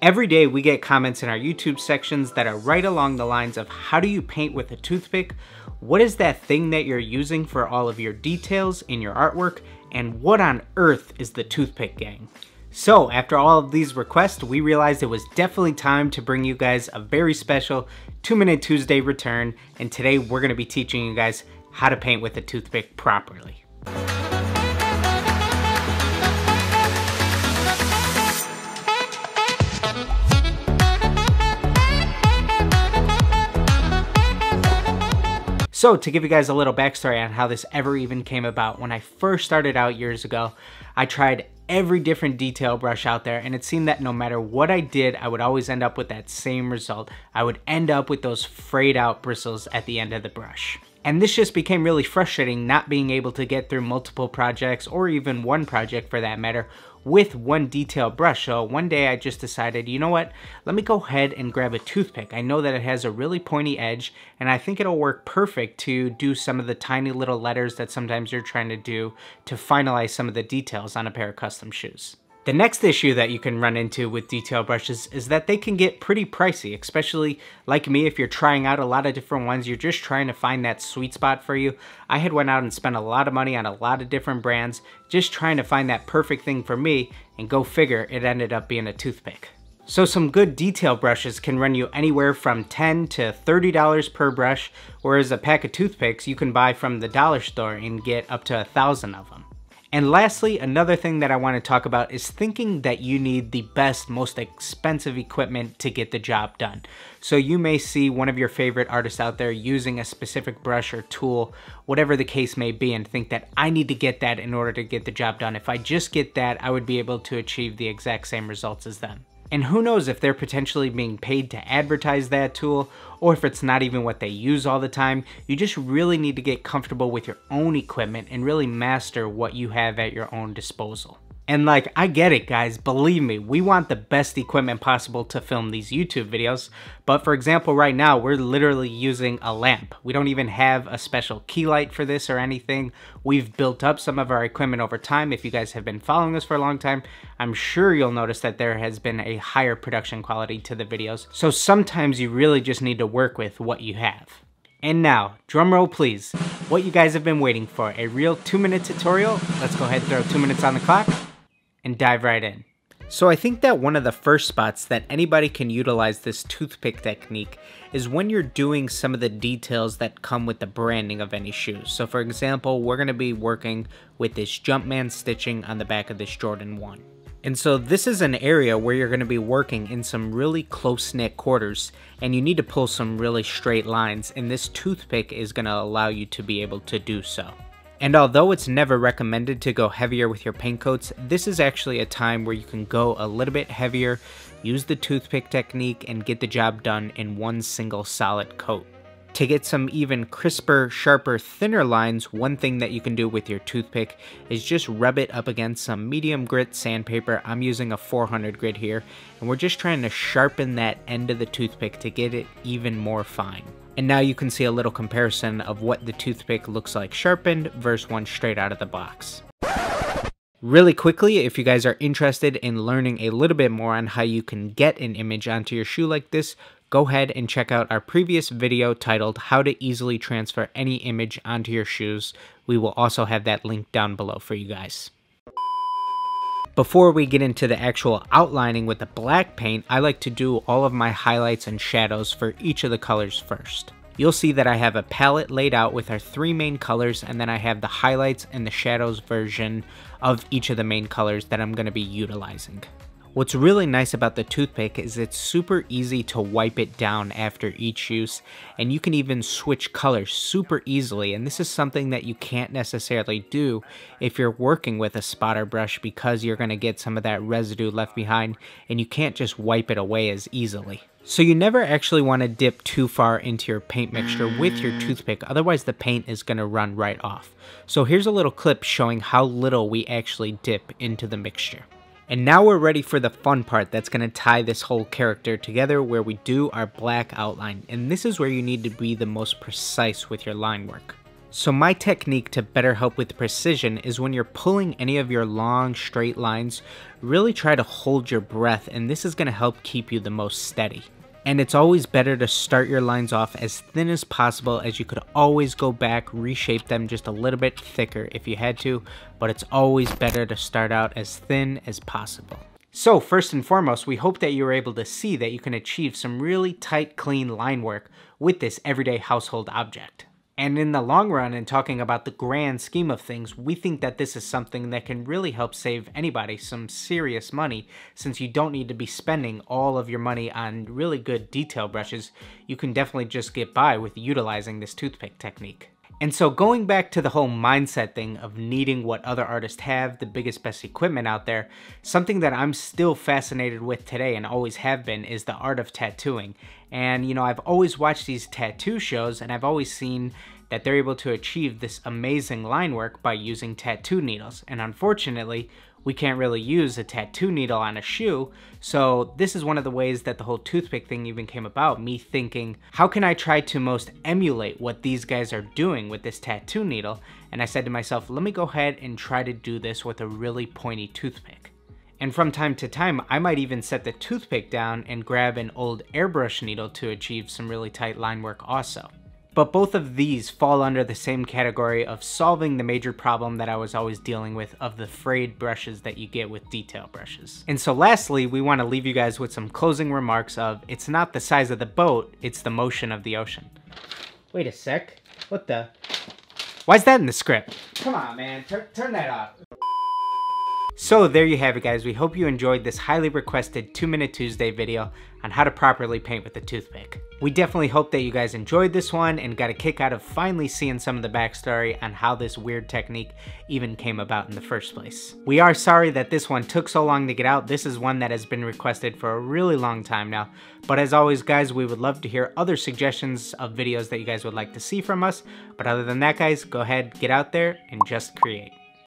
Every day we get comments in our YouTube sections that are right along the lines of how do you paint with a toothpick? What is that thing that you're using for all of your details in your artwork? And what on earth is the toothpick gang? So after all of these requests, we realized it was definitely time to bring you guys a very special 2-Minute Tuesday return. And today we're going to be teaching you guys how to paint with a toothpick properly. So to give you guys a little backstory on how this ever even came about, when I first started out years ago, I tried every different detail brush out there, and it seemed that no matter what I did, I would always end up with that same result. I would end up with those frayed out bristles at the end of the brush. And this just became really frustrating, not being able to get through multiple projects, or even one project for that matter, with one detail brush. So one day I just decided, you know what, let me go ahead and grab a toothpick. I know that it has a really pointy edge, and I think it'll work perfect to do some of the tiny little letters that sometimes you're trying to do to finalize some of the details on a pair of custom shoes. The next issue that you can run into with detail brushes is that they can get pretty pricey, especially like me. If you're trying out a lot of different ones, you're just trying to find that sweet spot for you. I had went out and spent a lot of money on a lot of different brands, just trying to find that perfect thing for me, and go figure, it ended up being a toothpick. So some good detail brushes can run you anywhere from $10 to $30 per brush, whereas a pack of toothpicks you can buy from the dollar store and get up to 1,000 of them. And lastly, another thing that I want to talk about is thinking that you need the best, most expensive equipment to get the job done. So you may see one of your favorite artists out there using a specific brush or tool, whatever the case may be, and think that I need to get that in order to get the job done. If I just get that, I would be able to achieve the exact same results as them. And who knows if they're potentially being paid to advertise that tool, or if it's not even what they use all the time. You just really need to get comfortable with your own equipment and really master what you have at your own disposal. And like, I get it guys, believe me, we want the best equipment possible to film these YouTube videos. But for example, right now, we're literally using a lamp. We don't even have a special key light for this or anything. We've built up some of our equipment over time. If you guys have been following us for a long time, I'm sure you'll notice that there has been a higher production quality to the videos. So sometimes you really just need to work with what you have. And now, drum roll please, what you guys have been waiting for, a real 2-minute tutorial. Let's go ahead and throw 2 minutes on the clock and dive right in. So I think that one of the first spots that anybody can utilize this toothpick technique is when you're doing some of the details that come with the branding of any shoes. So for example, we're going to be working with this Jumpman stitching on the back of this Jordan 1. And so this is an area where you're going to be working in some really close-knit quarters, and you need to pull some really straight lines, and this toothpick is going to allow you to be able to do so. And although it's never recommended to go heavier with your paint coats, this is actually a time where you can go a little bit heavier, use the toothpick technique, and get the job done in one single solid coat. To get some even crisper, sharper, thinner lines, one thing that you can do with your toothpick is just rub it up against some medium grit sandpaper. I'm using a 400 grit here, and we're just trying to sharpen that end of the toothpick to get it even more fine. And now you can see a little comparison of what the toothpick looks like sharpened versus one straight out of the box. Really quickly, if you guys are interested in learning a little bit more on how you can get an image onto your shoe like this, go ahead and check out our previous video titled How to Easily Transfer Any Image Onto Your Shoes. We will also have that link down below for you guys. Before we get into the actual outlining with the black paint, I like to do all of my highlights and shadows for each of the colors first. You'll see that I have a palette laid out with our 3 main colors, and then I have the highlights and the shadows version of each of the main colors that I'm going to be utilizing. What's really nice about the toothpick is it's super easy to wipe it down after each use, and you can even switch colors super easily, and this is something that you can't necessarily do if you're working with a spotter brush because you're going to get some of that residue left behind and you can't just wipe it away as easily. So you never actually want to dip too far into your paint mixture with your toothpick, otherwise the paint is going to run right off. So here's a little clip showing how little we actually dip into the mixture. And now we're ready for the fun part that's going to tie this whole character together, where we do our black outline. And this is where you need to be the most precise with your line work. So my technique to better help with precision is when you're pulling any of your long straight lines, really try to hold your breath, and this is going to help keep you the most steady. And it's always better to start your lines off as thin as possible, as you could always go back, reshape them just a little bit thicker if you had to, but it's always better to start out as thin as possible. So first and foremost, we hope that you were able to see that you can achieve some really tight, clean line work with this everyday household object. And in the long run, and talking about the grand scheme of things, we think that this is something that can really help save anybody some serious money, since you don't need to be spending all of your money on really good detail brushes. You can definitely just get by with utilizing this toothpick technique. And so going back to the whole mindset thing of needing what other artists have, the biggest, best equipment out there, something that I'm still fascinated with today and always have been is the art of tattooing. And you know, I've always watched these tattoo shows and I've always seen that they're able to achieve this amazing line work by using tattoo needles. And unfortunately, we can't really use a tattoo needle on a shoe, so this is one of the ways that the whole toothpick thing even came about, me thinking, how can I try to most emulate what these guys are doing with this tattoo needle? And I said to myself, let me go ahead and try to do this with a really pointy toothpick. And from time to time, I might even set the toothpick down and grab an old airbrush needle to achieve some really tight line work also. But both of these fall under the same category of solving the major problem that I was always dealing with of the frayed brushes that you get with detail brushes. And so lastly, we want to leave you guys with some closing remarks of, it's not the size of the boat, it's the motion of the ocean. Wait a sec, what the? Why is that in the script? Come on, man, turn that off. So there you have it, guys. We hope you enjoyed this highly requested 2-Minute Tuesday video on how to properly paint with a toothpick. We definitely hope that you guys enjoyed this one and got a kick out of finally seeing some of the backstory on how this weird technique even came about in the first place. We are sorry that this one took so long to get out. This is one that has been requested for a really long time now. But as always, guys, we would love to hear other suggestions of videos that you guys would like to see from us. But other than that, guys, go ahead, get out there and just create.